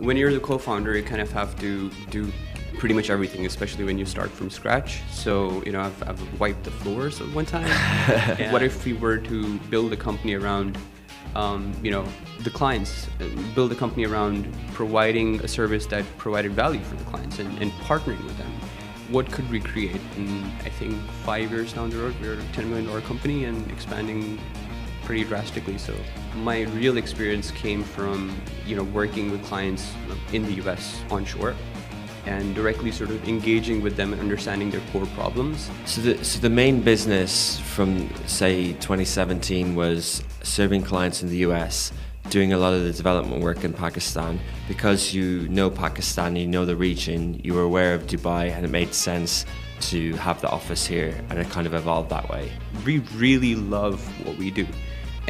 when you're the co-founder, you kind of have to do pretty much everything, especially when you start from scratch. So, I've wiped the floors at one time. What if we were to build a company around, the clients, build a company around providing a service that provided value for the clients and partnering with them? What could we create? And I think 5 years down the road, we're a $10 million company and expanding pretty drastically. So my real experience came from, working with clients in the US onshore and directly sort of engaging with them and understanding their core problems. So the main business from, say, 2017 was serving clients in the US, doing a lot of the development work in Pakistan. Because you know Pakistan, you know the region, you were aware of Dubai, and it made sense to have the office here, and it kind of evolved that way. We really love what we do.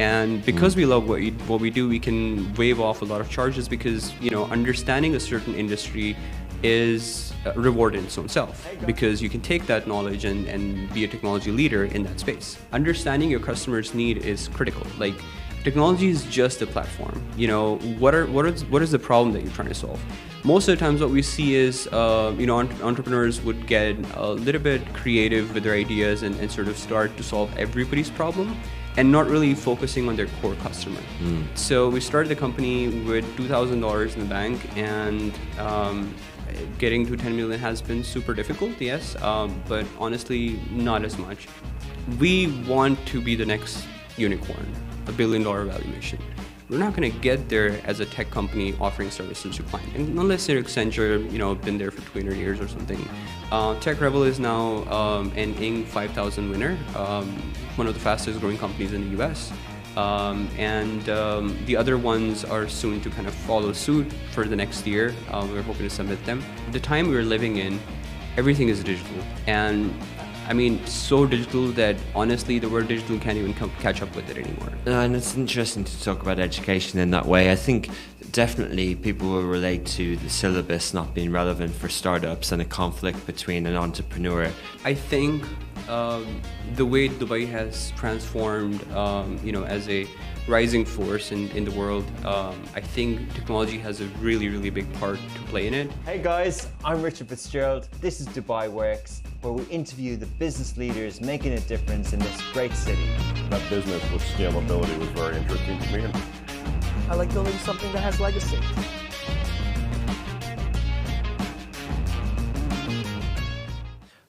And because we love what we do, we can waive off a lot of charges because, understanding a certain industry is a reward in its own self, because you can take that knowledge and be a technology leader in that space. Understanding your customer's need is critical. Like, technology is just a platform. What is the problem that you're trying to solve? Most of the times what we see is, entrepreneurs would get a little bit creative with their ideas and sort of start to solve everybody's problem and not really focusing on their core customer. So we started the company with $2,000 in the bank, and getting to 10 million has been super difficult, yes, but honestly, not as much. We want to be the next unicorn, $1 billion valuation. We're not going to get there as a tech company offering services to clients, unless they're Accenture, been there for 200 years or something. TekRevol is now an Inc. 5000 winner, one of the fastest growing companies in the US. And the other ones are soon to kind of follow suit for the next year. We're hoping to submit them. The time we're living in, everything is digital. And so digital that honestly the word digital can't even catch up with it anymore. And it's interesting to talk about education in that way. I think definitely people will relate to the syllabus not being relevant for startups and a conflict between an entrepreneur. I think the way Dubai has transformed, as a rising force in the world, I think technology has a really, really big part to play in it. Hey guys, I'm Richard Fitzgerald. This is Dubai Works, where we interview the business leaders making a difference in this great city. That business with scalability was very interesting to me. I like building something that has legacy.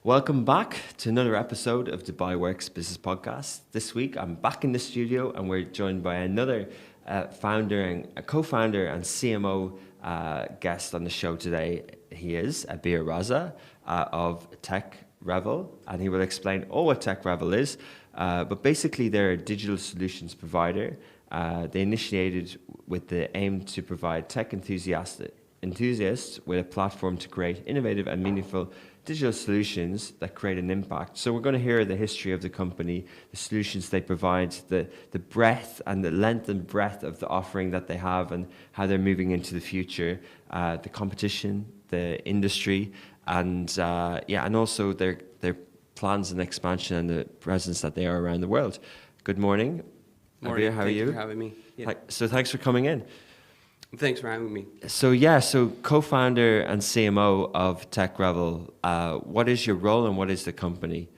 Welcome back to another episode of Dubai Works Business Podcast. This week I'm back in the studio and we're joined by another co-founder and CMO guest on the show today. He is Abeer Raza of TekRevol, and he will explain all what TekRevol is. But basically they're a digital solutions provider. They initiated with the aim to provide tech enthusiasts with a platform to create innovative and meaningful digital solutions that create an impact. So we're going to hear the history of the company, the solutions they provide, the breadth and the length and breadth of the offering that they have, and how they're moving into the future, the competition, the industry, and also their plans and expansion and the presence that they are around the world. Good morning. Morning. Abeer, how are you? Thanks for having me. Yeah. So thanks for coming in. Thanks for having me. So co-founder and CMO of TekRevol, what is your role and what is the company?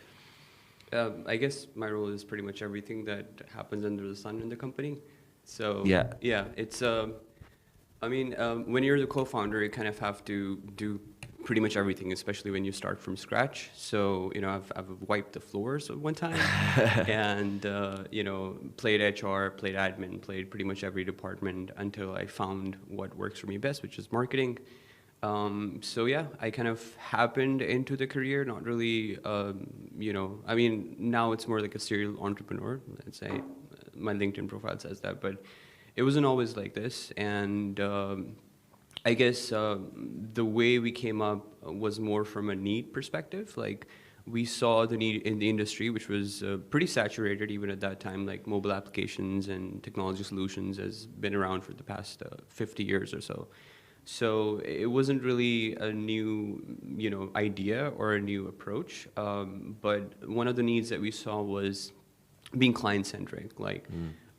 I guess my role is pretty much everything that happens under the sun in the company. So it's when you're the co-founder, you kind of have to do pretty much everything, especially when you start from scratch. So, I've wiped the floors at one time and, played HR, played admin, played pretty much every department until I found what works for me best, which is marketing. I kind of happened into the career, not really, now it's more like a serial entrepreneur, let's say. My LinkedIn profile says that, but it wasn't always like this. And I guess the way we came up was more from a need perspective. Like, we saw the need in the industry, which was pretty saturated even at that time. Like, mobile applications and technology solutions has been around for the past 50 years or so. So it wasn't really a new, idea or a new approach. But one of the needs that we saw was being client-centric. Like,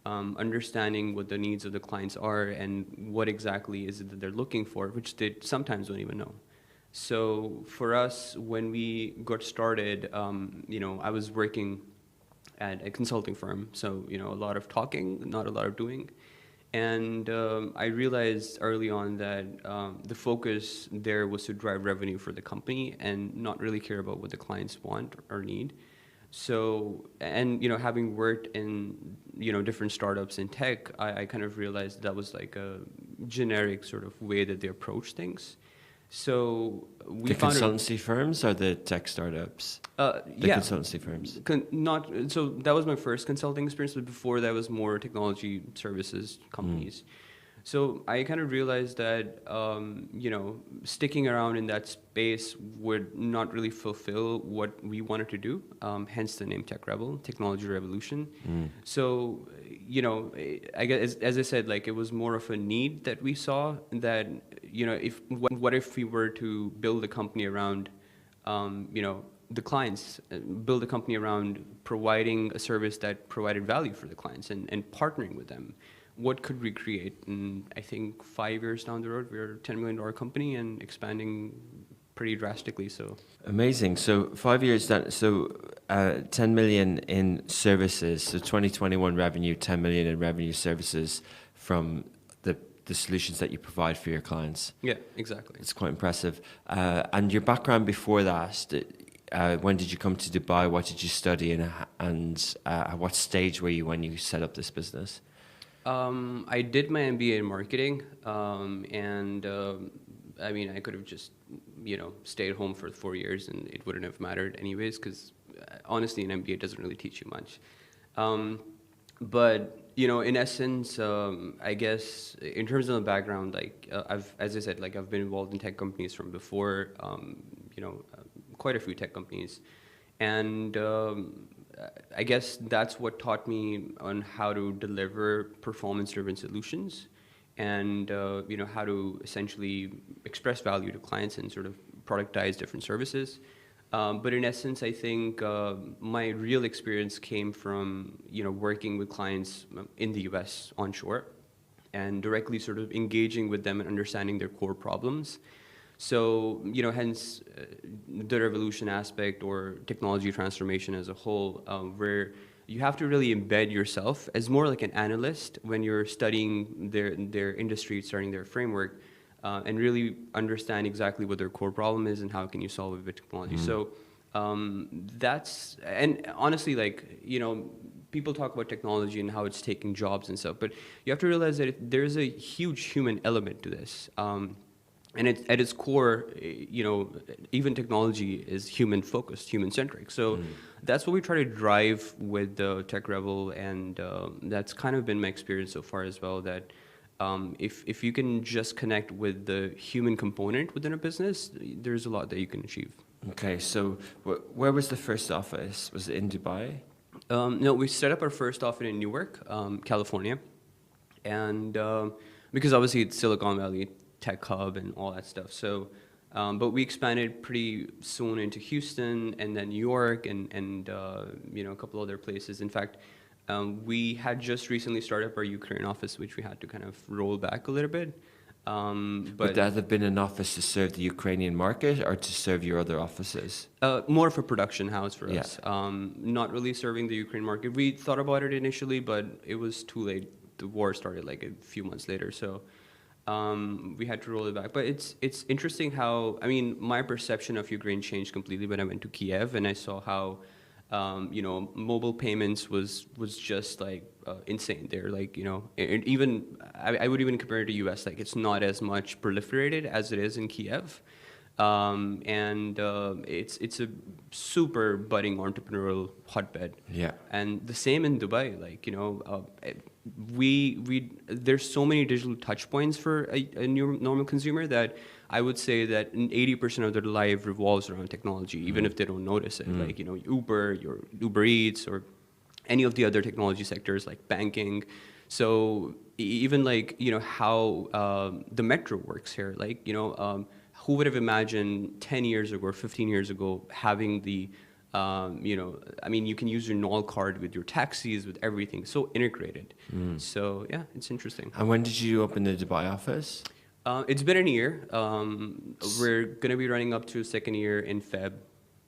understanding what the needs of the clients are and what exactly is it that they're looking for, which they sometimes don't even know. So for us, when we got started, I was working at a consulting firm, so a lot of talking, not a lot of doing. And I realized early on that the focus there was to drive revenue for the company and not really care about what the clients want or need. So, and having worked in different startups in tech, I kind of realized that was like a generic sort of way that they approach things. So we the found consultancy firms or the tech startups? The yeah, consultancy firms. not so that was my first consulting experience, but before that was more technology services companies. So I kind of realized that sticking around in that space would not really fulfill what we wanted to do. Hence the name TekRevol, Technology Revolution. So I guess as I said, like it was more of a need that we saw that what if we were to build a company around the clients, build a company around providing a service that provided value for the clients and partnering with them. What could we create? And I think 5 years down the road, we're a $10 million company and expanding pretty drastically. So amazing. So 5 years down, so 10 million in services. So 2021 revenue, 10 million in revenue services from the solutions that you provide for your clients. yeah, exactly. It's quite impressive. And your background before that, when did you come to Dubai? What did you study, and at what stage were you when you set up this business? I did my MBA in marketing, and I could have just, stayed home for 4 years and it wouldn't have mattered anyways, because honestly, an MBA doesn't really teach you much. But, in essence, I guess in terms of the background, like as I said, like I've been involved in tech companies from before, quite a few tech companies. And I guess that's what taught me on how to deliver performance-driven solutions and how to essentially express value to clients and sort of productize different services. But in essence, I think my real experience came from working with clients in the US onshore and directly sort of engaging with them and understanding their core problems. So, hence the revolution aspect or technology transformation as a whole, where you have to really embed yourself as more like an analyst when you're studying their industry, studying their framework, and really understand exactly what their core problem is and how can you solve it with technology. So that's, and honestly, like, people talk about technology and how it's taking jobs and stuff, but you have to realize that there's a huge human element to this. And at its core, even technology is human-focused, human-centric. So that's what we try to drive with TekRevol, and that's kind of been my experience so far as well, that if you can just connect with the human component within a business, there's a lot that you can achieve. Okay, so where was the first office? Was it in Dubai? No, we set up our first office in Newark, California. And because obviously it's Silicon Valley, tech hub and all that stuff. So, but we expanded pretty soon into Houston and then New York and a couple other places. In fact, we had just recently started up our Ukraine office, which we had to kind of roll back a little bit. But Would that have been an office to serve the Ukrainian market or to serve your other offices? More of a production house for Yeah. us. Not really serving the Ukraine market. We thought about it initially, but it was too late. The war started like a few months later. So we had to roll it back. But it's interesting how, my perception of Ukraine changed completely when I went to Kiev and I saw how, mobile payments was just like insane there. Like, and even, I would even compare it to US, like it's not as much proliferated as it is in Kiev. It's a super budding entrepreneurial hotbed. Yeah. And the same in Dubai, like, there's so many digital touch points for a normal consumer that I would say that 80% of their life revolves around technology, even if they don't notice it. Like, Uber, your Uber Eats, or any of the other technology sectors like banking. So even like, how the metro works here, like, who would have imagined 10 years ago or 15 years ago having the I mean, you can use your NOL card with your taxis, with everything, so integrated. So yeah, it's interesting. And when did you open the Dubai office? It's been a year. We're going to be running up to a second year in Feb.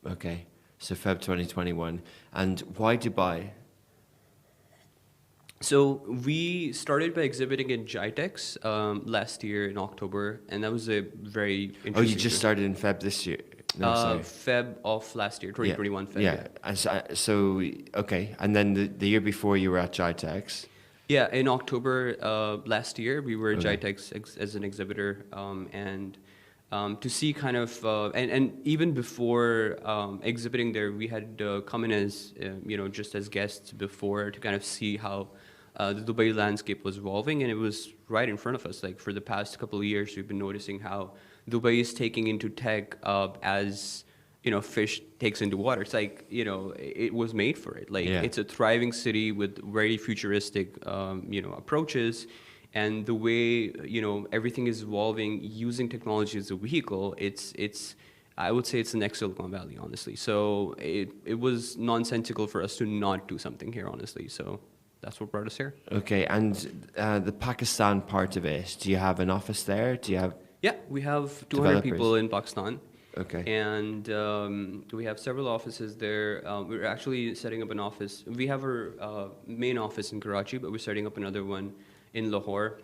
Okay, so Feb 2021. And why Dubai? So we started by exhibiting in GITEX last year in October, and that was a very interesting. Oh, you just started in Feb this year? No, sorry. Feb of last year, 2021 Feb. Yeah. And so, okay. And then the year before you were at GITEX? Yeah, in October last year, we were at Okay. GITEX as an exhibitor, and to see kind of, and even before exhibiting there, we had come in as, just as guests before to kind of see how the Dubai landscape was evolving, and it was right in front of us. Like for the past couple of years, we've been noticing how Dubai is taking into tech as fish takes into water. It's like, it was made for it. Like it's a thriving city with very futuristic, approaches. And the way, everything is evolving using technology as a vehicle, I would say it's the next Silicon Valley, honestly. So it was nonsensical for us to not do something here, honestly. So that's what brought us here. Okay, and the Pakistan part of it, do you have an office there? Do you have... Yeah, we have 200 Developers. people in Pakistan. Okay. And we have several offices there. We're actually setting up an office. We have our main office in Karachi, but we're setting up another one in Lahore.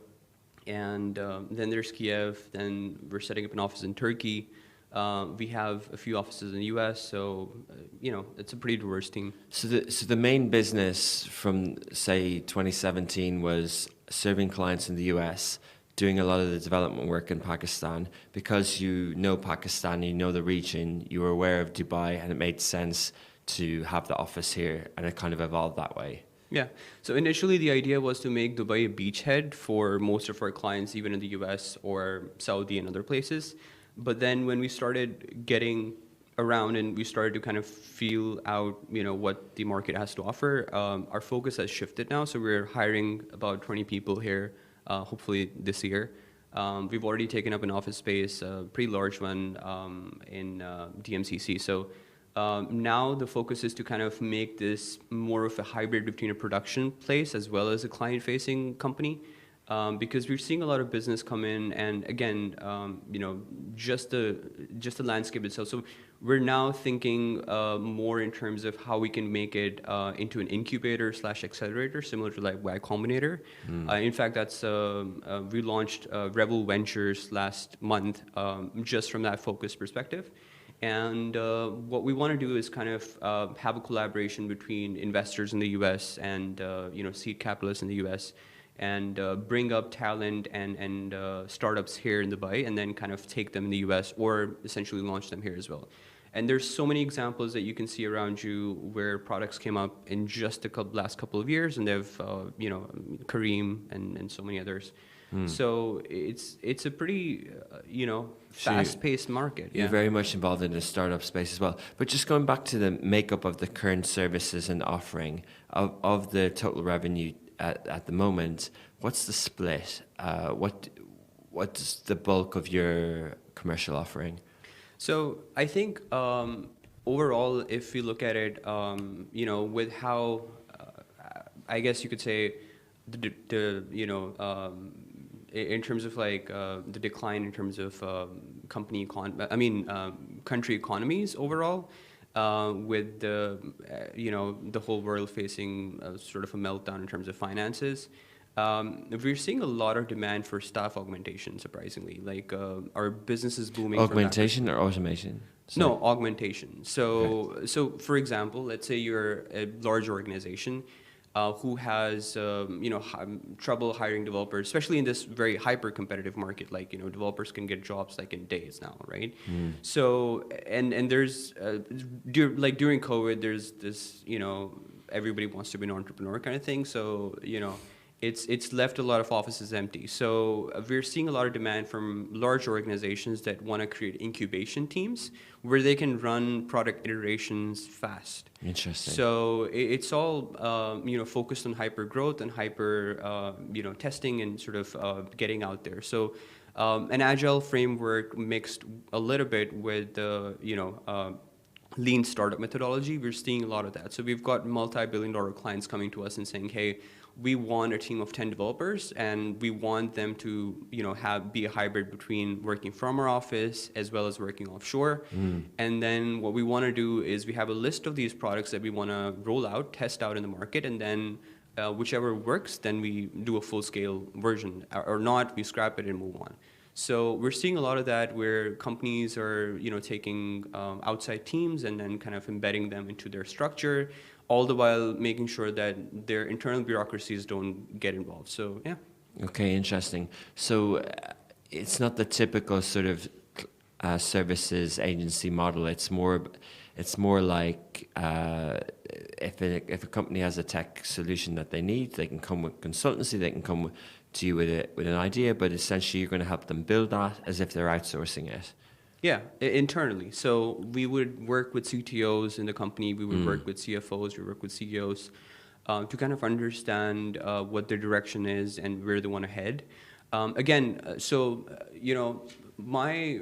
And then there's Kiev. Then we're setting up an office in Turkey. We have a few offices in the US. So, it's a pretty diverse team. So the main business from, say, 2017 was serving clients in the US, doing a lot of the development work in Pakistan. Because you know Pakistan, you know the region, you were aware of Dubai, and it made sense to have the office here, and it kind of evolved that way. Yeah. So initially, the idea was to make Dubai a beachhead for most of our clients, even in the US or Saudi and other places. But then when we started getting around and we started to kind of feel out, what the market has to offer, our focus has shifted now. So we're hiring about 20 people here, hopefully this year. We've already taken up an office space, a pretty large one in DMCC. So now the focus is to kind of make this more of a hybrid between a production place as well as a client-facing company. Because we're seeing a lot of business come in, and again, just the landscape itself. So we're now thinking more in terms of how we can make it into an incubator / accelerator, similar to like Y Combinator. In fact, that's we launched Rebel Ventures last month, just from that focus perspective. And what we want to do is kind of have a collaboration between investors in the U.S. and seed capitalists in the U.S. and bring up talent and startups here in Dubai, and then kind of take them in the U.S. or essentially launch them here as well. And there's so many examples that you can see around you where products came up in just the last couple of years, and they've Kareem and so many others. So it's a pretty fast-paced market. You're very much involved in the startup space as well. But just going back to the makeup of the current services and offering of the total revenue at the moment, what's the split? What's the bulk of your commercial offering? So I think overall, if we look at it, with how I guess you could say in terms of like the decline in terms of country economies overall, with the whole world facing sort of a meltdown in terms of finances. We're seeing a lot of demand for staff augmentation, surprisingly. Like our business is booming. Augmentation or automation? Sorry. No, augmentation. So for example, let's say you're a large organization who has trouble hiring developers, especially in this very hyper-competitive market. Like developers can get jobs like in days now, right? So and there's during COVID, there's this everybody wants to be an entrepreneur kind of thing. So it's left a lot of offices empty. So we're seeing a lot of demand from large organizations that want to create incubation teams where they can run product iterations fast. Interesting. So it's all focused on hyper growth and hyper testing and sort of getting out there. So an agile framework mixed a little bit with lean startup methodology, we're seeing a lot of that. So we've got multi-billion-dollar clients coming to us and saying, hey, we want a team of 10 developers, and we want them to, be a hybrid between working from our office as well as working offshore. And then what we want to do is we have a list of these products that we want to roll out, test out in the market, and then whichever works, then we do a full-scale version. Or not, we scrap it and move on. So we're seeing a lot of that where companies are, taking outside teams and then kind of embedding them into their structure, all the while making sure that their internal bureaucracies don't get involved. So, yeah. Okay, interesting. So it's not the typical sort of services agency model. It's more like if a company has a tech solution that they need, they can come with consultancy. They can come to you with an idea, but essentially you're going to help them build that as if they're outsourcing it. Yeah, internally. So we would work with CTOs in the company. We would work with CFOs. We work with CEOs to kind of understand what their direction is and where they want to head. My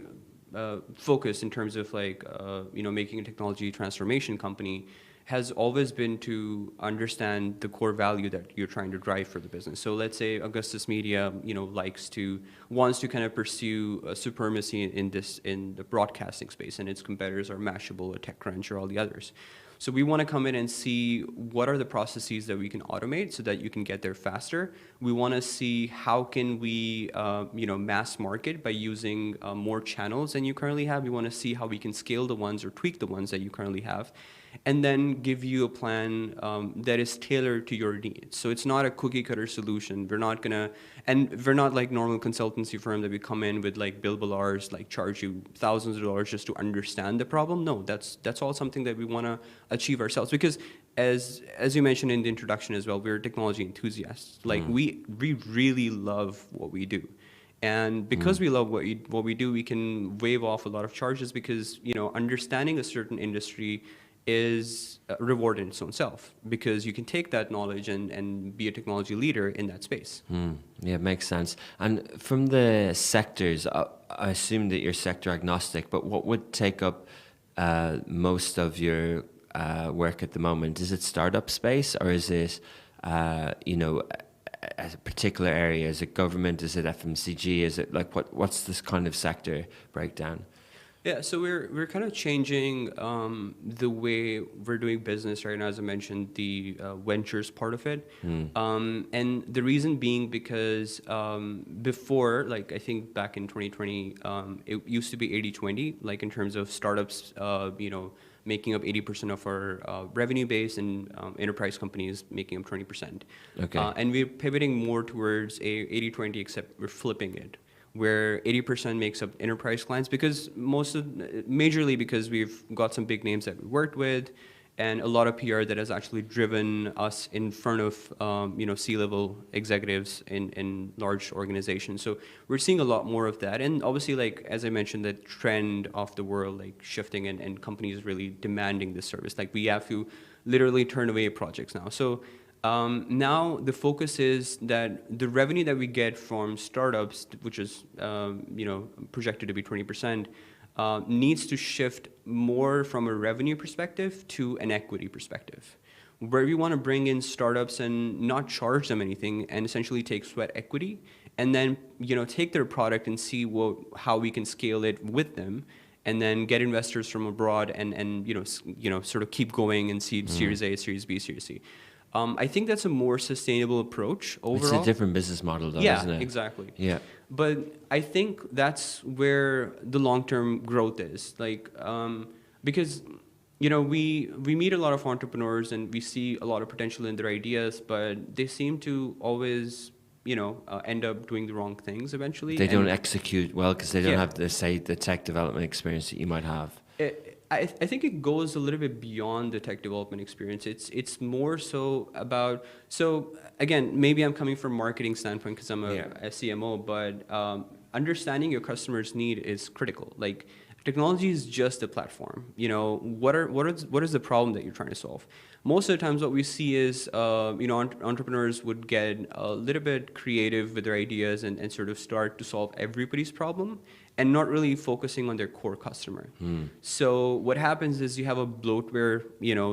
focus in terms of making a technology transformation company has always been to understand the core value that you're trying to drive for the business. So let's say Augustus Media, wants to kind of pursue supremacy in the broadcasting space, and its competitors are Mashable or TechCrunch or all the others. So we want to come in and see what are the processes that we can automate so that you can get there faster. We want to see how can we, mass market by using more channels than you currently have. We want to see how we can scale the ones or tweak the ones that you currently have, and then give you a plan that is tailored to your needs. So it's not a cookie cutter solution. We're not like normal consultancy firm that we come in with like billable hours, like charge you thousands of dollars just to understand the problem. No, that's all something that we want to achieve ourselves, because as you mentioned in the introduction as well, we're technology enthusiasts. Like we really love what we do. And because we love what we do, we can waive off a lot of charges because, understanding a certain industry is reward in its own self, because you can take that knowledge and be a technology leader in that space. Yeah, makes sense. And from the sectors, I assume that you're sector agnostic, but what would take up most of your work at the moment? Is it startup space, or is it, a particular area? Is it government? Is it FMCG? Is it like what's this kind of sector breakdown? Yeah, so we're kind of changing the way we're doing business right now. As I mentioned, the ventures part of it, and the reason being because before, like I think back in 2020, it used to be 80-20, like in terms of startups, making up 80% of our revenue base, and enterprise companies making up 20%. Okay. And we're pivoting more towards a 80-20, except we're flipping it, where 80% makes up enterprise clients, because majorly because we've got some big names that we worked with, and a lot of PR that has actually driven us in front of C-level executives in large organizations. So we're seeing a lot more of that, and obviously, like as I mentioned, the trend of the world like shifting and companies really demanding this service. Like we have to literally turn away projects now. So now the focus is that the revenue that we get from startups, which is projected to be 20%, needs to shift more from a revenue perspective to an equity perspective, where we want to bring in startups and not charge them anything, and essentially take sweat equity, and then take their product and see how we can scale it with them, and then get investors from abroad and sort of keep going and seed Series A, Series B, Series C. I think that's a more sustainable approach overall. It's a different business model, though, isn't it? Yeah, exactly. Yeah. But I think that's where the long-term growth is. Like, because, we meet a lot of entrepreneurs and we see a lot of potential in their ideas, but they seem to always, end up doing the wrong things eventually. They don't execute well because they don't have the tech development experience that you might have. I think it goes a little bit beyond the tech development experience. It's more so about, so again, maybe I'm coming from a marketing standpoint because I'm a CMO, but understanding your customer's need is critical. Like, technology is just a platform. What is the problem that you're trying to solve? Most of the times what we see is, entrepreneurs would get a little bit creative with their ideas and sort of start to solve everybody's problem. and not really focusing on their core customer. So what happens is you have a bloatware,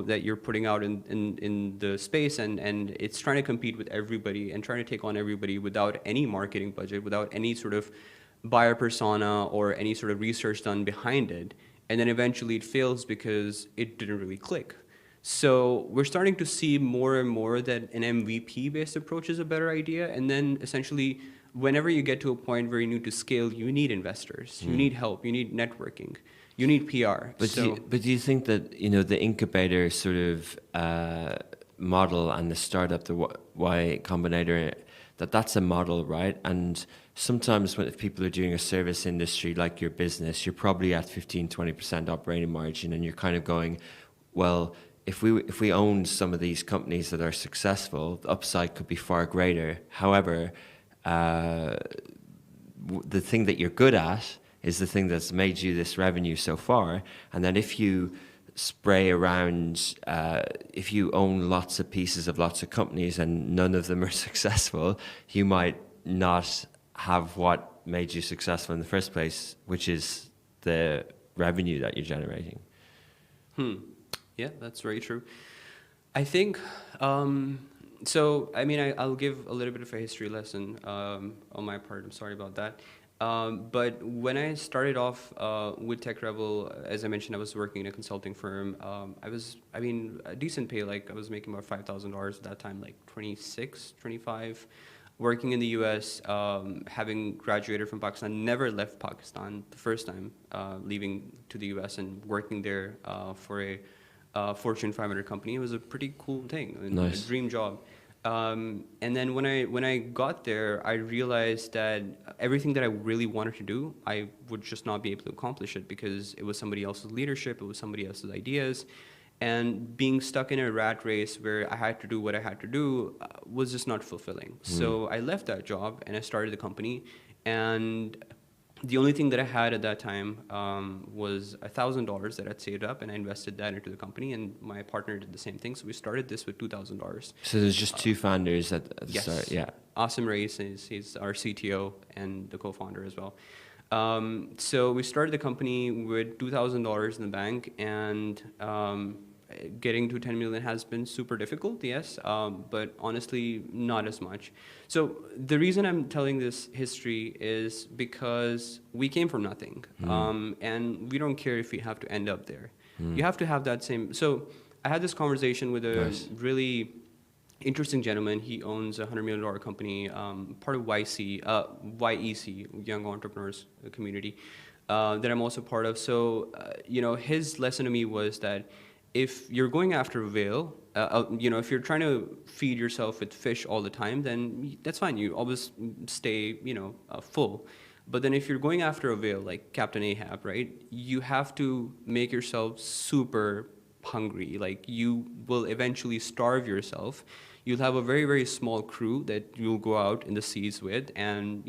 that you're putting out in the space, and it's trying to compete with everybody and trying to take on everybody without any marketing budget, without any sort of buyer persona or any sort of research done behind it. And then eventually it fails because it didn't really click. So we're starting to see more and more that an MVP-based approach is a better idea. And then essentially, whenever you get to a point where you need to scale, you need investors, you need help, you need networking, you need PR. But do you think that the incubator sort of model and the startup, the Y Combinator, that's a model, right? And sometimes if people are doing a service industry like your business, you're probably at 15-20% operating margin, and you're kind of going, well, if we owned some of these companies that are successful, the upside could be far greater. However, the thing that you're good at is the thing that's made you this revenue so far. And then if you spray around, if you own lots of pieces of lots of companies and none of them are successful, you might not have what made you successful in the first place, which is the revenue that you're generating. Yeah, that's very true. I think, so, I'll give a little bit of a history lesson on my part. I'm sorry about that. But when I started off with TekRevol, as I mentioned, I was working in a consulting firm. A decent pay, like I was making about $5,000 at that time, like 26, 25, working in the US, having graduated from Pakistan, never left Pakistan the first time, leaving to the US and working there for a Fortune 500 company. It was a pretty cool thing, Nice. a dream job. And then when I got there, I realized that everything that I really wanted to do, I would just not be able to accomplish it because it was somebody else's leadership, it was somebody else's ideas, and being stuck in a rat race where I had to do what I had to do was just not fulfilling. So I left that job and I started the company, and the only thing that I had at that time was $1,000 that I'd saved up, and I invested that into the company, and my partner did the same thing. So we started this with $2,000. So there's just two founders at the Yes. start, yeah. Asim Reis he's our CTO and the co-founder as well. So we started the company with $2,000 in the bank, and getting to 10 million has been super difficult, yes, but honestly, not as much. So the reason I'm telling this history is because we came from nothing, and we don't care if we have to end up there. You have to have that same. So I had this conversation with a really interesting gentleman. He owns a $100 million company, part of YEC, Young Entrepreneurs Community, that I'm also part of. So, his lesson to me was that if you're going after a whale, if you're trying to feed yourself with fish all the time, then that's fine. You always stay, full. But then if you're going after a whale, like Captain Ahab, right, you have to make yourself super hungry. Like, you will eventually starve yourself. You'll have a very, very small crew that you'll go out in the seas with, and,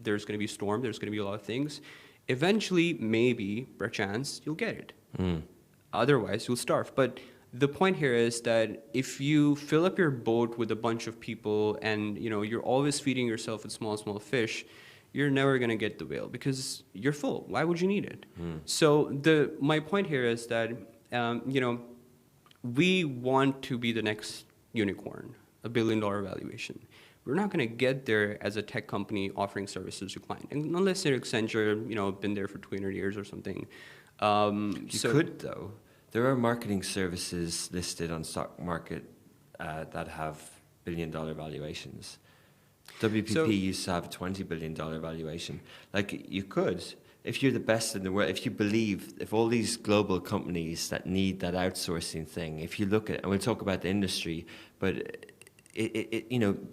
there's going to be storm, there's going to be a lot of things. Eventually, maybe, perchance, you'll get it. Otherwise, you'll starve. But the point here is that if you fill up your boat with a bunch of people and, you're always feeding yourself with small, small fish, you're never going to get the whale because you're full. Why would you need it? So my point here is that, we want to be the next unicorn, $1 billion valuation. We're not going to get there as a tech company offering services to clients, unless you're Accenture, been there for 200 years or something. You could, though. There are marketing services listed on stock market that have billion-dollar valuations. WPP used to have a $20 billion valuation. Like, you could, if you're the best in the world, if all these global companies that need that outsourcing thing, if you look at, and we'll talk about the industry, but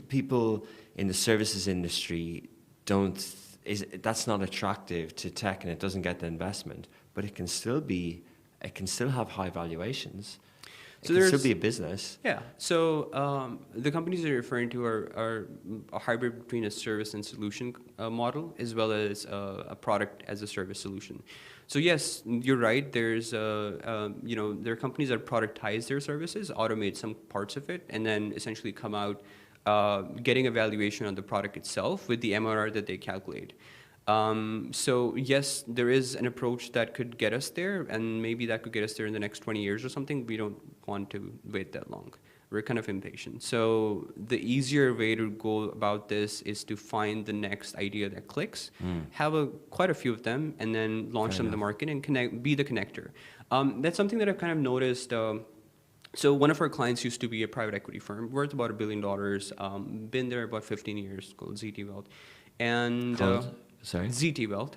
people in the services industry that's not attractive to tech, and it doesn't get the investment, but it can still have high valuations. It can still be a business. Yeah. So the companies that you're referring to are a hybrid between a service and solution model, as well as a product as a service solution. So yes, you're right. There are companies that productize their services, automate some parts of it, and then essentially come out getting a valuation on the product itself with the MRR that they calculate. So yes, there is an approach that could get us there, and maybe that could get us there in the next 20 years or something. We don't want to wait that long. We're kind of impatient. So the easier way to go about this is to find the next idea that clicks, have quite a few of them, and then launch them in the market and be the connector. That's something that I've kind of noticed. So one of our clients used to be a private equity firm worth about $1 billion. Been there about 15 years, called ZT Wealth, and Sorry? ZT Wealth.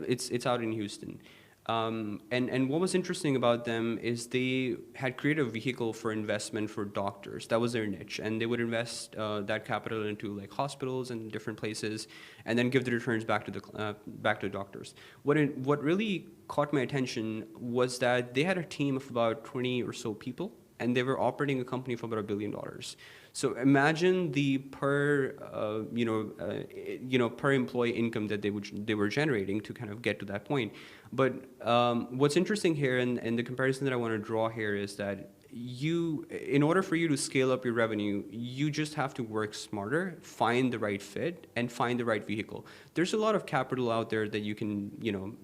It's out in Houston. And what was interesting about them is they had created a vehicle for investment for doctors. That was their niche, and they would invest that capital into like hospitals and different places, and then give the returns back to the doctors. What really caught my attention was that they had a team of about 20 or so people, and they were operating a company for about $1 billion. So imagine the per employee income that they were generating to kind of get to that point. But what's interesting here, and the comparison that I want to draw here, is that in order for you to scale up your revenue, you just have to work smarter, find the right fit, and find the right vehicle. There's a lot of capital out there that you can,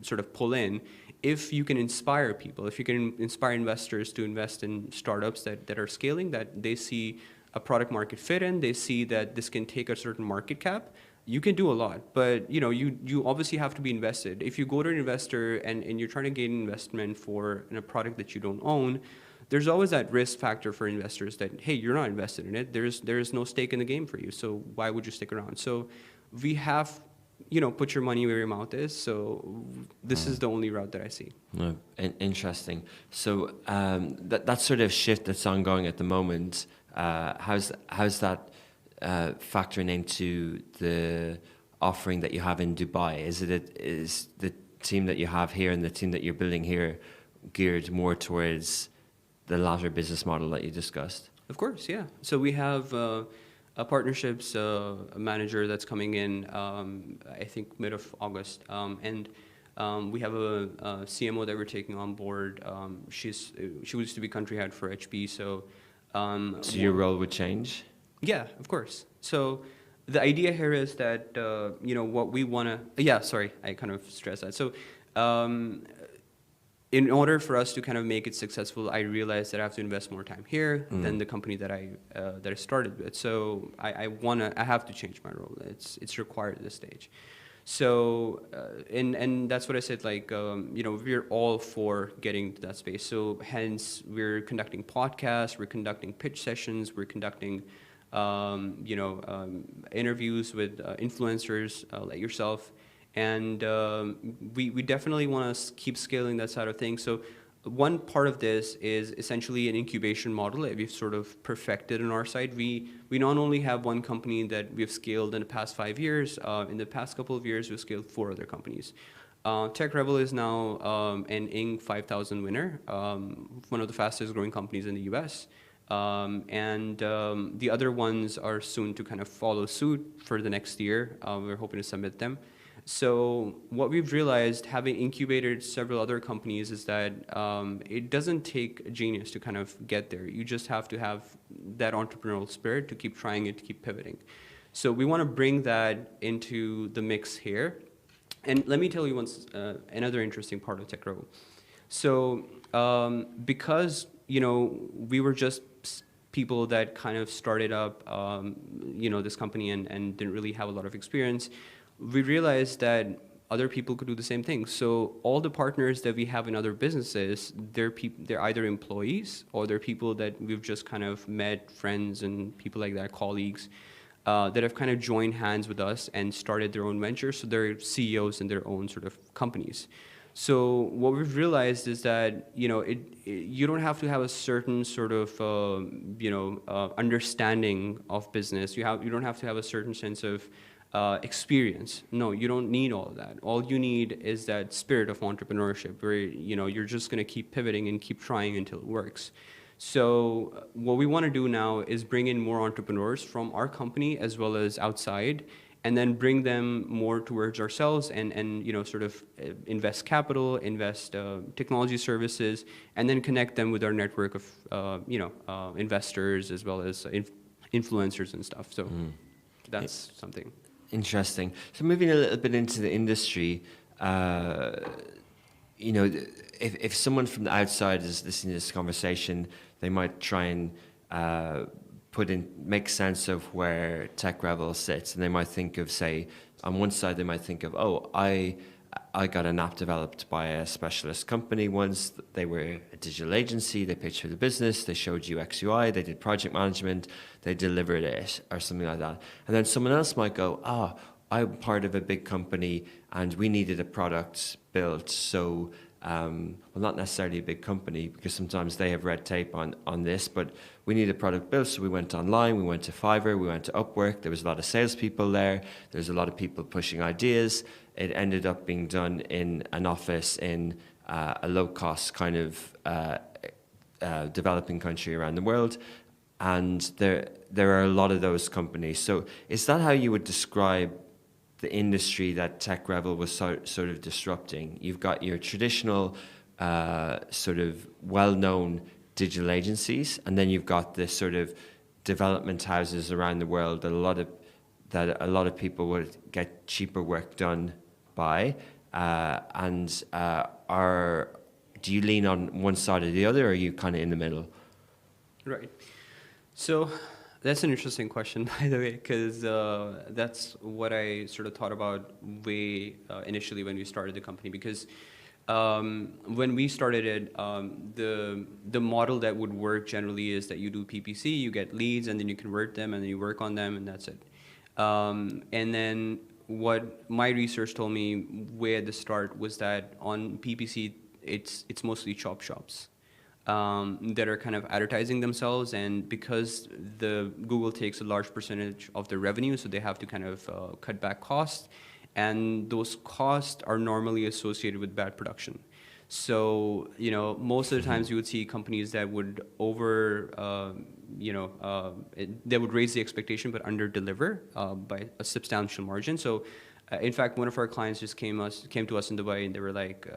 sort of pull in if you can inspire people, if you can inspire investors to invest in startups that are scaling, that they see a product market fit in, they see that this can take a certain market cap. You can do a lot, but you obviously have to be invested. If you go to an investor and you're trying to gain investment in a product that you don't own, there's always that risk factor for investors that, hey, you're not invested in it. There's no stake in the game for you, so why would you stick around? So we have, put your money where your mouth is. So this is the only route that I see. Interesting. So that sort of shift that's ongoing at the moment, how's that factoring into the offering that you have in Dubai? Is the team that you have here and the team that you're building here geared more towards the latter business model that you discussed? Of course, yeah. So we have a partnerships manager that's coming in, I think mid of August, and we have a CMO that we're taking on board. She used to be country head for HP, so. So your role would change? Yeah, of course. So the idea here is that, what we want to, yeah, sorry, I kind of stressed that. So in order for us to kind of make it successful, I realized that I have to invest more time here than the company that I started with. So I have to change my role. It's required at this stage. So, and that's what I said, like, we're all for getting to that space. So hence, we're conducting podcasts, we're conducting pitch sessions, we're conducting, interviews with influencers like yourself. And we definitely want to keep scaling that side of things. So one part of this is essentially an incubation model that we've sort of perfected on our side. We not only have one company that we've scaled in the past 5 years, in the past couple of years, we've scaled 4 other companies. TekRevol is now an Inc. 5000 winner, one of the fastest growing companies in the US. And the other ones are soon to kind of follow suit for the next year. We're hoping to submit them. So what we've realized, having incubated several other companies, is that it doesn't take a genius to kind of get there. You just have to have that entrepreneurial spirit to keep trying it, to keep pivoting. So we want to bring that into the mix here. And let me tell you another interesting part of TekRevol. So because, we were just people that kind of started up, this company and didn't really have a lot of experience, we realized that other people could do the same thing. So all the partners that we have in other businesses, they're either employees or they're people that we've just kind of met, friends and people like that, colleagues, that have kind of joined hands with us and started their own ventures. So they're CEOs in their own sort of companies. So what we've realized is that, you don't have to have a certain sort of, understanding of business. You don't have to have a certain sense of experience. No, you don't need all of that. All you need is that spirit of entrepreneurship where, you're just going to keep pivoting and keep trying until it works. So what we want to do now is bring in more entrepreneurs from our company as well as outside, and then bring them more towards ourselves and sort of invest capital, invest technology services, and then connect them with our network of, investors as well as influencers and stuff. So that's something. Interesting. So moving a little bit into the industry, you know, if someone from the outside is listening to this conversation, they might try and make sense of where TekRevol sits, and they might think of, say, on one side they might think of, oh, I got an app developed by a specialist company once. They were a digital agency, they pitched for the business, they showed UX UI, they did project management, they delivered it, or something like that. And then someone else might go, I'm part of a big company and we needed a product built. So, well, not necessarily a big company, because sometimes they have red tape on this, but we need a product built. So we went online, we went to Fiverr, we went to Upwork. There was a lot of salespeople there. There's a lot of people pushing ideas. It ended up being done in an office in a low-cost kind of developing country around the world. And there are a lot of those companies. So is that how you would describe the industry that TekRevol was sort of disrupting? You've got your traditional sort of well-known digital agencies, and then you've got this sort of development houses around the world that a lot of people would get cheaper work done by. Do you lean on one side or the other, or are you kind of in the middle? Right. So that's an interesting question, by the way, because that's what I sort of thought about way initially when we started the company. Because when we started it, the model that would work generally is that you do PPC, you get leads, and then you convert them, and then you work on them, and that's it. And then what my research told me way at the start was that on PPC, it's mostly chop shops that are kind of advertising themselves, and because the Google takes a large percentage of the revenue, so they have to kind of cut back costs, and those costs are normally associated with bad production. So, you know, most of the times you would see companies that would they would raise the expectation but under deliver by a substantial margin. So, in fact, one of our clients just came to us in Dubai, and they were like,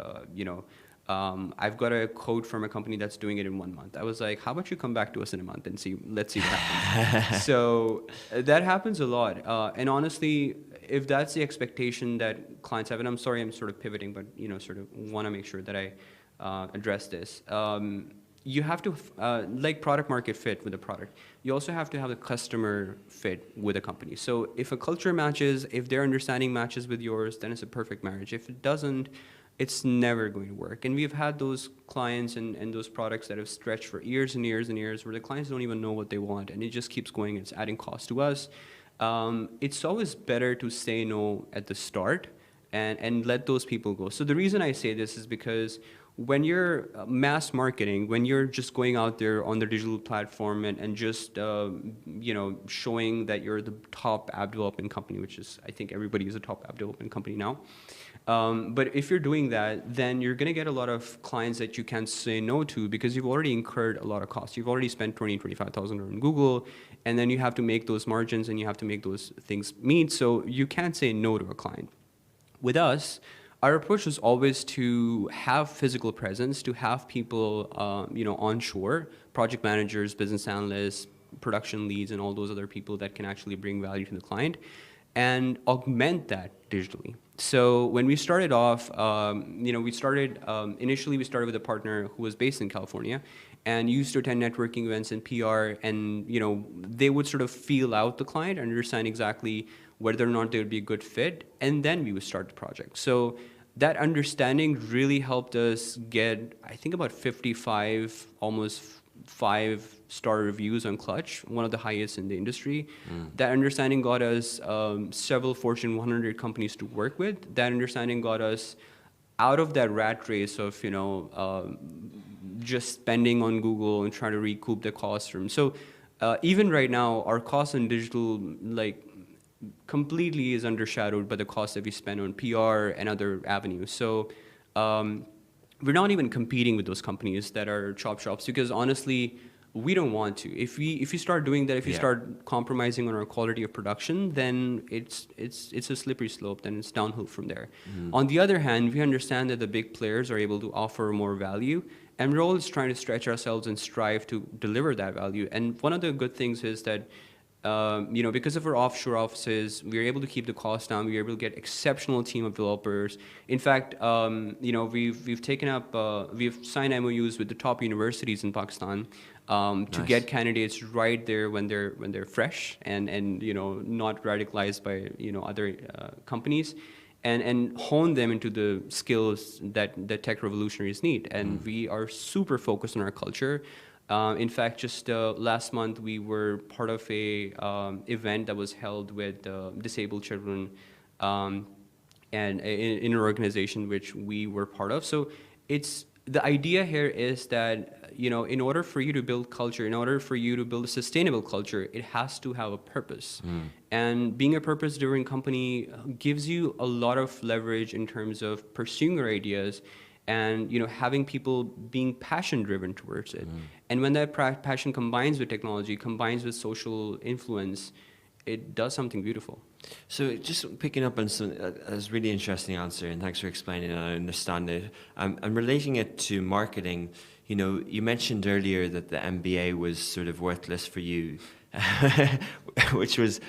I've got a quote from a company that's doing it in 1 month. I was like, how about you come back to us in a month and let's see what happens. So that happens a lot. And honestly, if that's the expectation that clients have, and I'm sorry, I'm sort of pivoting, but sort of want to make sure that I address this. You have to, like product market fit with a product, you also have to have the customer fit with a company. So if a culture matches, if their understanding matches with yours, then it's a perfect marriage. If it doesn't, it's never going to work. And we've had those clients and those products that have stretched for years and years and years where the clients don't even know what they want, and it just keeps going. It's adding cost to us. It's always better to say no at the start and let those people go. So the reason I say this is because when you're mass marketing, when you're just going out there on the digital platform and just showing that you're the top app development company, which is, I think everybody is a top app development company now. But if you're doing that, then you're going to get a lot of clients that you can't say no to because you've already incurred a lot of costs. You've already spent $25,000 on Google, and then you have to make those margins and you have to make those things meet. So you can't say no to a client. With us, our approach was always to have physical presence, to have people, onshore, project managers, business analysts, production leads, and all those other people that can actually bring value to the client, and augment that digitally. So when we started off, initially we started with a partner who was based in California and used to attend networking events and PR, and they would sort of feel out the client, understand exactly whether or not they would be a good fit, and then we would start the project. So that understanding really helped us get, I think, about 55, almost 5-star reviews on Clutch, one of the highest in the industry. That understanding got us several Fortune 100 companies to work with. That understanding got us out of that rat race of, just spending on Google and trying to recoup the costs from. So even right now, our costs on digital, completely is undershadowed by the cost that we spend on PR and other avenues. So we're not even competing with those companies that are chop shops because honestly, we don't want to. If you start doing that, if you start compromising on our quality of production, then it's a slippery slope. Then it's downhill from there. On the other hand, we understand that the big players are able to offer more value, and we're always trying to stretch ourselves and strive to deliver that value. And one of the good things is that Because of our offshore offices, we are able to keep the costs down. We are able to get exceptional team of developers. In fact, we've taken up, we've signed MOUs with the top universities in Pakistan to get candidates right there when they're fresh and not radicalized by other companies. And hone them into the skills that tech revolutionaries need. And we are super focused on our culture. In fact, just last month, we were part of a event that was held with disabled children and in an organization which we were part of. So the idea here is that, in order for you to build culture, in order for you to build a sustainable culture, it has to have a purpose. And being a purpose-driven company gives you a lot of leverage in terms of pursuing your ideas and having people being passion-driven towards it. And when that passion combines with technology, combines with social influence, it does something beautiful. So just picking up on that's a really interesting answer, and thanks for explaining it. I understand it. And relating it to marketing, you mentioned earlier that the MBA was sort of worthless for you, which was,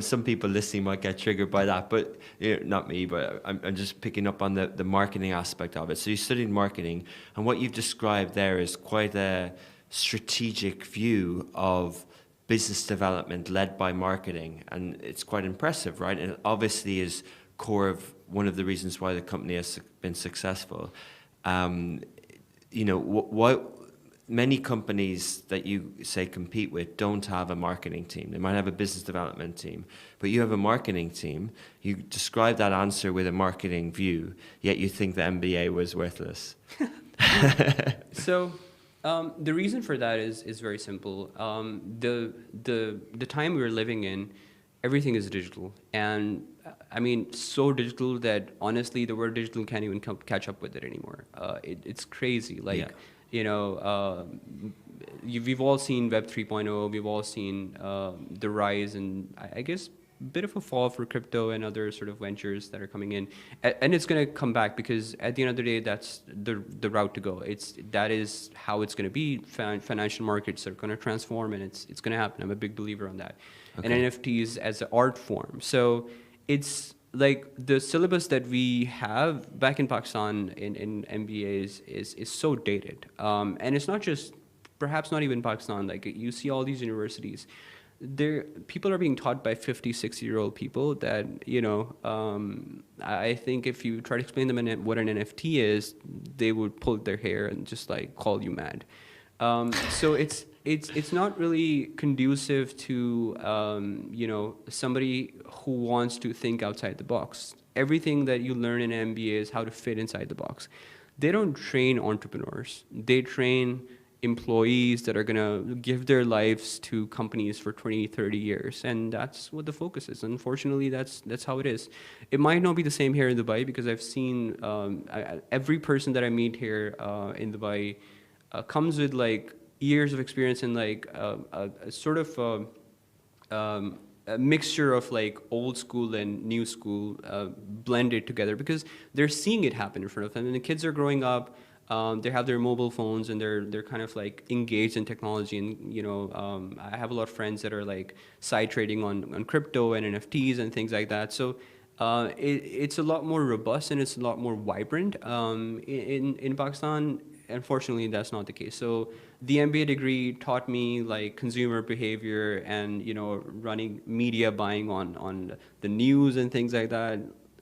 some people listening might get triggered by that, but not me, but I'm just picking up on the marketing aspect of it. So you studied marketing, and what you've described there is quite a strategic view of business development led by marketing, and it's quite impressive, right? And it obviously is core of one of the reasons why the company has been successful. What many companies that you say compete with don't have a marketing team. They might have a business development team, but you have a marketing team. You describe that answer with a marketing view, yet you think the MBA was worthless. So the reason for that is very simple. The time we're living in, everything is digital, and so digital that honestly the word digital can't even catch up with it anymore. It's crazy. We've all seen Web 3.0. We've all seen the rise and I guess a bit of a fall for crypto and other sort of ventures that are coming in, and it's going to come back because at the end of the day, that's the route to go. That is how it's going to be. Financial markets are going to transform, and it's going to happen. I'm a big believer on that. Okay. And NFTs as an art form. So it's like the syllabus that we have back in Pakistan in MBAs is so dated, and it's not just, perhaps not even Pakistan. Like you see all these universities. People are being taught by 50, 60-year-old people that, I think if you try to explain them what an NFT is, they would pull their hair and just call you mad. So it's not really conducive to, somebody who wants to think outside the box. Everything that you learn in an MBA is how to fit inside the box. They don't train entrepreneurs. They train employees that are going to give their lives to companies for 20, 30 years. And that's what the focus is. Unfortunately, that's how it is. It might not be the same here in Dubai because I've seen every person that I meet here in Dubai comes with years of experience in a sort of a mixture of old school and new school blended together because they're seeing it happen in front of them. And the kids are growing up. They have their mobile phones and they're kind of engaged in technology, and I have a lot of friends that are side trading on crypto and NFTs and things like that. So it's a lot more robust and it's a lot more vibrant. In Pakistan, unfortunately, that's not the case. So the MBA degree taught me consumer behavior and running media buying on the news and things like that.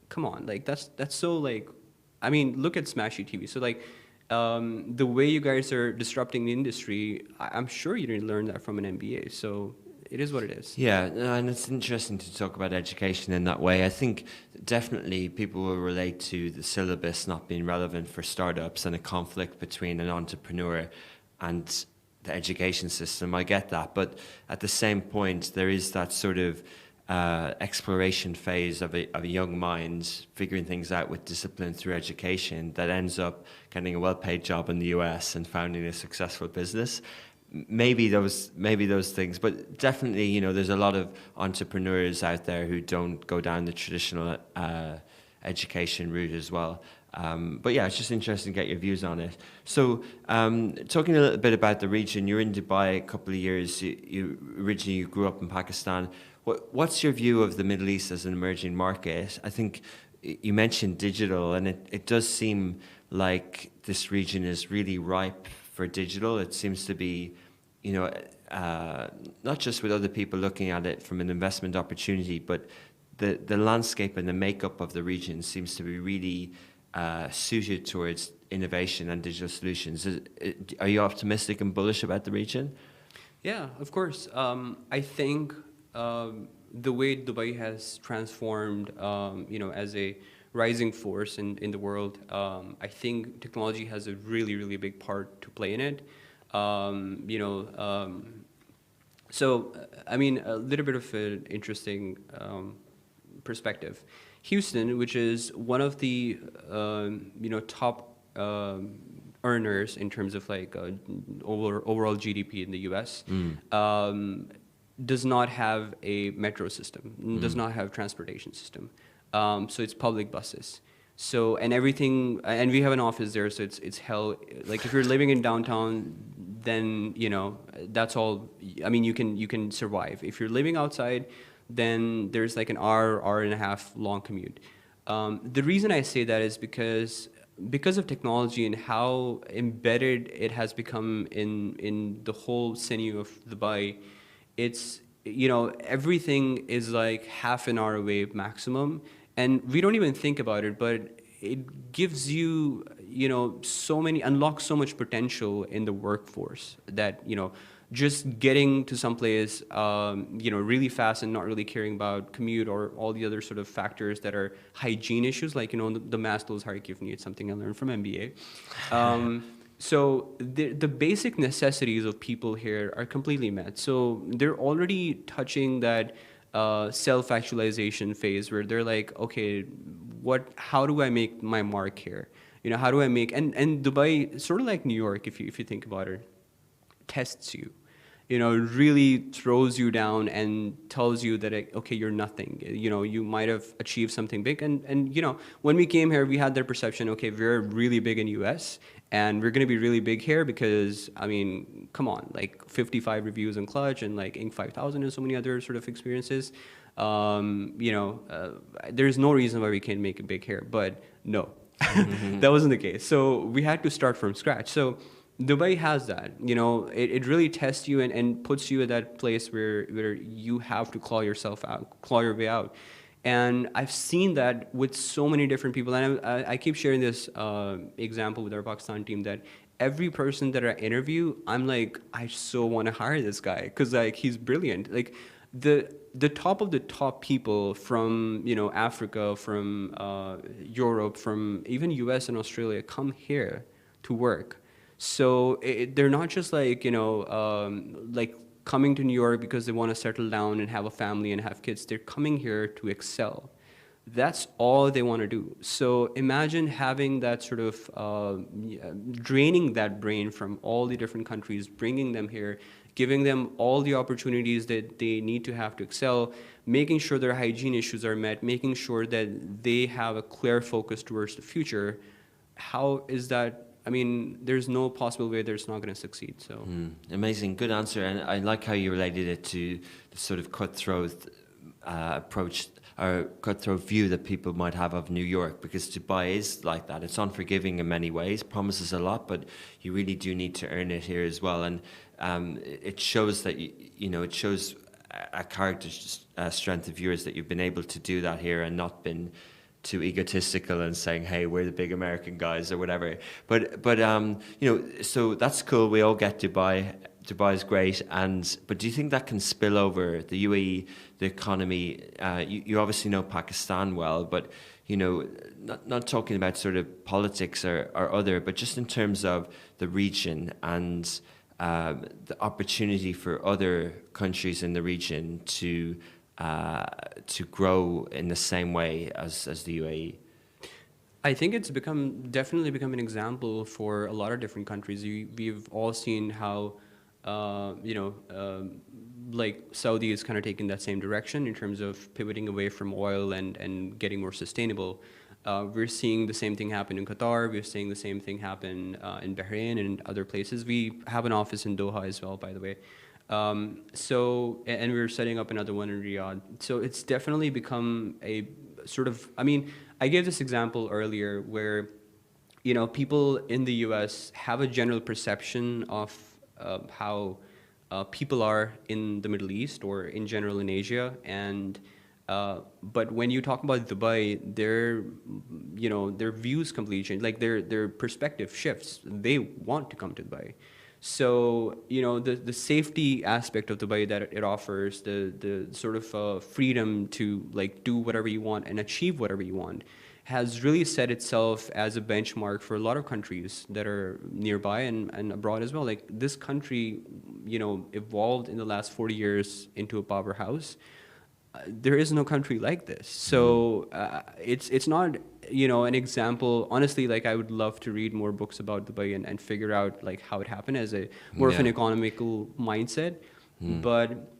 Come on, that's so look at Smashi TV. So the way you guys are disrupting the industry, I'm sure you didn't learn that from an MBA. So it is what it is. Yeah, and it's interesting to talk about education in that way. I think definitely people will relate to the syllabus not being relevant for startups and a conflict between an entrepreneur and the education system. I get that. But at the same point, there is that sort of exploration phase of a young mind figuring things out with discipline through education that ends up getting a well-paid job in the US and founding a successful business. Maybe those things, but definitely, there's a lot of entrepreneurs out there who don't go down the traditional education route as well. But yeah, it's just interesting to get your views on it. So, talking a little bit about the region, you're in Dubai a couple of years. You originally grew up in Pakistan. What's your view of the Middle East as an emerging market? I think you mentioned digital, and it does seem like this region is really ripe for digital. It seems to be, not just with other people looking at it from an investment opportunity, but the landscape and the makeup of the region seems to be really suited towards innovation and digital solutions. Are you optimistic and bullish about the region? Yeah, of course. I think the way Dubai has transformed, as a rising force in the world, I think technology has a really, really big part to play in it. So, I mean, a little bit of an interesting perspective. Houston, which is one of the top earners in terms of like overall GDP in the U.S., does not have a metro system, does not have transportation system. So it's public buses. So and everything, and we have an office there, so it's hell. Like if you're living in downtown, then that's all. I mean, you can survive. If you're living outside, then there's like an hour and a half long commute. The reason I say that is because of technology and how embedded it has become in the whole sinew of Dubai. It's everything is like half an hour away maximum, and we don't even think about it, but it gives you unlocks so much potential in the workforce that just getting to some place really fast and not really caring about commute or all the other sort of factors that are hygiene issues, like the Maslow's hierarchy of needs, something I learned from MBA. So the basic necessities of people here are completely met. So they're already touching that self-actualization phase where they're like, okay, how do I make my mark here? How do I make, and Dubai, sort of like New York, if you think about it, tests you, really throws you down and tells you that, okay, you're nothing. You might have achieved something big. And when we came here, we had their perception, okay, we're really big in US and we're going to be really big here because, I mean, come on, like 55 reviews on Clutch and like Inc. 5000 and so many other sort of experiences. There's no reason why we can't make it big here, but no, that wasn't the case. So we had to start from scratch. So Dubai has that, it really tests you and puts you at that place where you have to claw your way out. And I've seen that with so many different people. And I keep sharing this example with our Pakistan team that every person that I interview, I'm like, I so want to hire this guy because like he's brilliant. Like the top of the top people from Africa, from Europe, from even US and Australia come here to work. So they're not just like like coming to New York because they want to settle down and have a family and have kids. They're coming here to excel. That's all they want to do. So imagine having that sort of draining that brain from all the different countries, bringing them here, giving them all the opportunities that they need to have to excel, making sure their hygiene issues are met, making sure that they have a clear focus towards the future. How is that? I mean, there's no possible way that it's not going to succeed. So amazing, good answer, and I like how you related it to the sort of cutthroat approach or cutthroat view that people might have of New York, because Dubai is like that. It's unforgiving in many ways, promises a lot, but you really do need to earn it here as well. And it shows that it shows a character strength of yours that you've been able to do that here and not been too egotistical and saying, hey, we're the big American guys or whatever. But so that's cool. We all get Dubai. Dubai's great. But do you think that can spill over the UAE, the economy? You obviously know Pakistan well, but not talking about sort of politics or other, but just in terms of the region and the opportunity for other countries in the region to grow in the same way as the UAE? I think it's definitely become an example for a lot of different countries. We've all seen how, like Saudi is kind of taking that same direction in terms of pivoting away from oil and getting more sustainable. We're seeing the same thing happen in Qatar. We're seeing the same thing happen in Bahrain and in other places. We have an office in Doha as well, by the way. And we're setting up another one in Riyadh. So it's definitely become a sort of, I mean, I gave this example earlier where, people in the US have a general perception of how people are in the Middle East or in general in Asia. But when you talk about Dubai, their views completely change. Like their perspective shifts. They want to come to Dubai. So, the safety aspect of Dubai that it offers, the sort of freedom to like do whatever you want and achieve whatever you want, has really set itself as a benchmark for a lot of countries that are nearby and abroad as well. Like this country, evolved in the last 40 years into a powerhouse. There is no country like this. So it's not, an example. Honestly, like I would love to read more books about Dubai and figure out like how it happened as a more of an economical mindset. But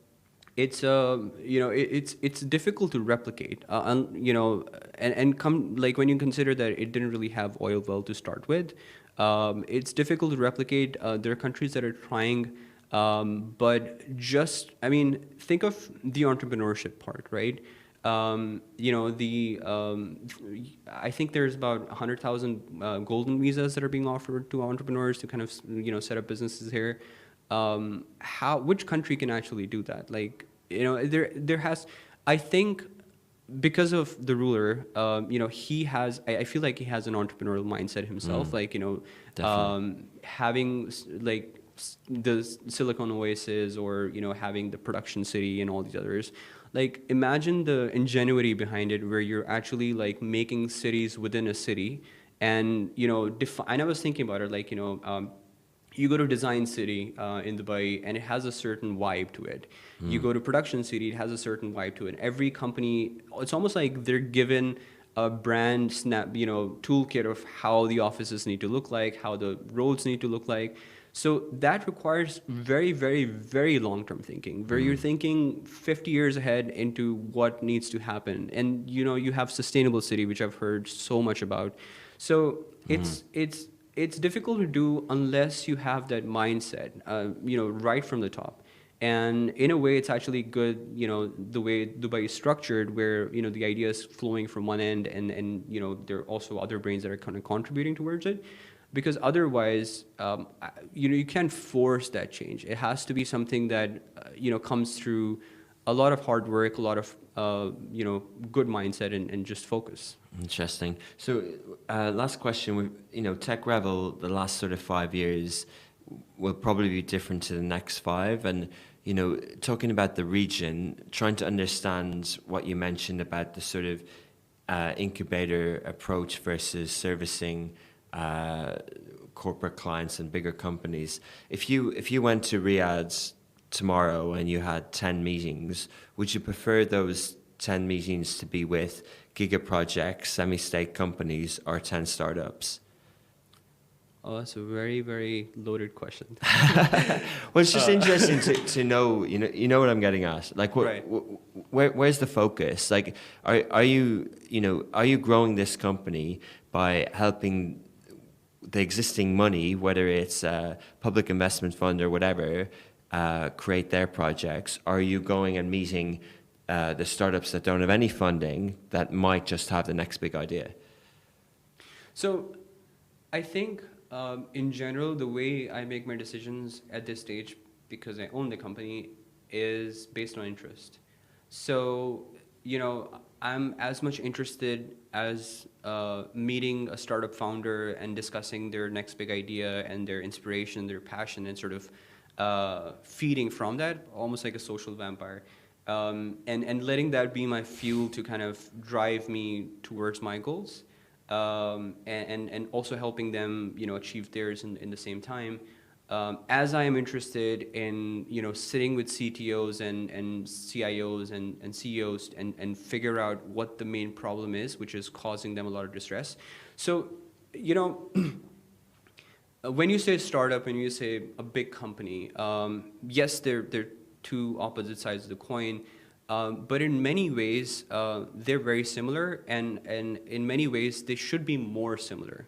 it's it's difficult to replicate. And come like when you consider that it didn't really have oil well to start with, it's difficult to replicate. There are countries that are trying. But just, I mean, think of the entrepreneurship part, right? I think there's about 100,000 golden visas that are being offered to entrepreneurs to kind of, set up businesses here. Which country can actually do that? Like, I think because of the ruler, he has, I feel like he has an entrepreneurial mindset himself, having like, the Silicon Oasis or having the production city and all these others, like imagine the ingenuity behind it where you're actually like making cities within a city and and I was thinking about it like you go to Design City in Dubai and it has a certain vibe to it. You go to Production City, it has a certain vibe to it. Every company, it's almost like they're given a brand snap toolkit of how the offices need to look like, how the roads need to look like. So that requires very, very, very long-term thinking, where you're thinking 50 years ahead into what needs to happen. And, you have sustainable city, which I've heard so much about. So it's difficult to do unless you have that mindset, right from the top. And in a way, it's actually good, the way Dubai is structured, where, the idea is flowing from one end and there are also other brains that are kind of contributing towards it. Because otherwise, you can't force that change. It has to be something that, comes through a lot of hard work, a lot of, good mindset and just focus. Interesting. So last question, TekRevol, the last sort of 5 years will probably be different to the next 5. And, talking about the region, trying to understand what you mentioned about the sort of incubator approach versus servicing corporate clients and bigger companies. If you went to Riyadh tomorrow and you had 10 meetings, would you prefer those 10 meetings to be with giga projects, semi-state companies, or 10 startups? Oh, that's a very, very loaded question. Well, it's just interesting to know, you know what I'm getting at. Like, where's the focus? Like, are you growing this company by helping the existing money, whether it's a public investment fund or whatever, create their projects? Are you going and meeting the startups that don't have any funding that might just have the next big idea? So I think in general, the way I make my decisions at this stage, because I own the company, is based on interest. So, I'm as much interested as meeting a startup founder and discussing their next big idea and their inspiration, their passion, and sort of feeding from that, almost like a social vampire. And letting that be my fuel to kind of drive me towards my goals. And also helping them, achieve theirs in the same time. As I am interested in, sitting with CTOs and CIOs and CEOs and figure out what the main problem is, which is causing them a lot of distress. So, when you say startup and you say a big company, yes, they're two opposite sides of the coin. But in many ways, they're very similar, and in many ways, they should be more similar.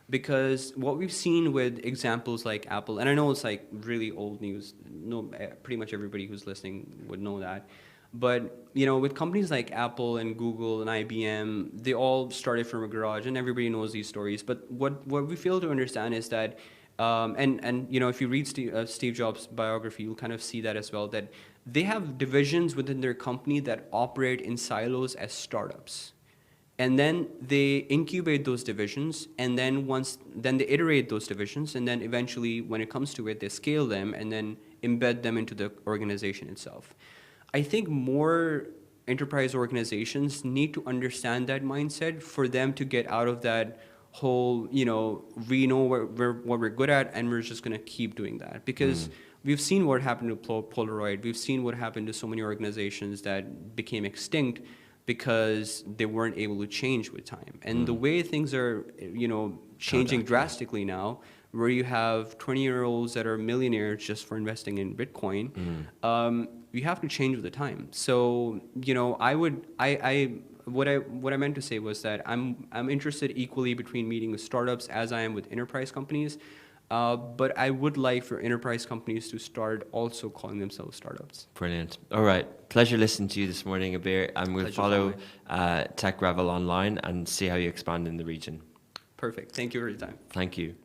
Because what we've seen with examples like Apple, and I know it's like really old news, no, pretty much everybody who's listening would know that. But with companies like Apple and Google and IBM, they all started from a garage, and everybody knows these stories. But what we fail to understand is that, and if you read Steve Jobs' biography, you'll kind of see that as well. That they have divisions within their company that operate in silos as startups. And then they incubate those divisions, and then they iterate those divisions, and then eventually, when it comes to it, they scale them and then embed them into the organization itself. I think more enterprise organizations need to understand that mindset for them to get out of that whole, we know what we're good at, and we're just going to keep doing that. Because we've seen what happened to Polaroid. We've seen what happened to so many organizations that became extinct because they weren't able to change with time. And the way things are, changing drastically now, where you have 20-year-olds that are millionaires just for investing in Bitcoin, you have to change with the time. So, what I meant to say was that I'm interested equally between meeting with startups as I am with enterprise companies. But I would like for enterprise companies to start also calling themselves startups. Brilliant. All right. Pleasure listening to you this morning, Abeer. And we'll follow TekRevol online and see how you expand in the region. Perfect. Thank you for your time. Thank you.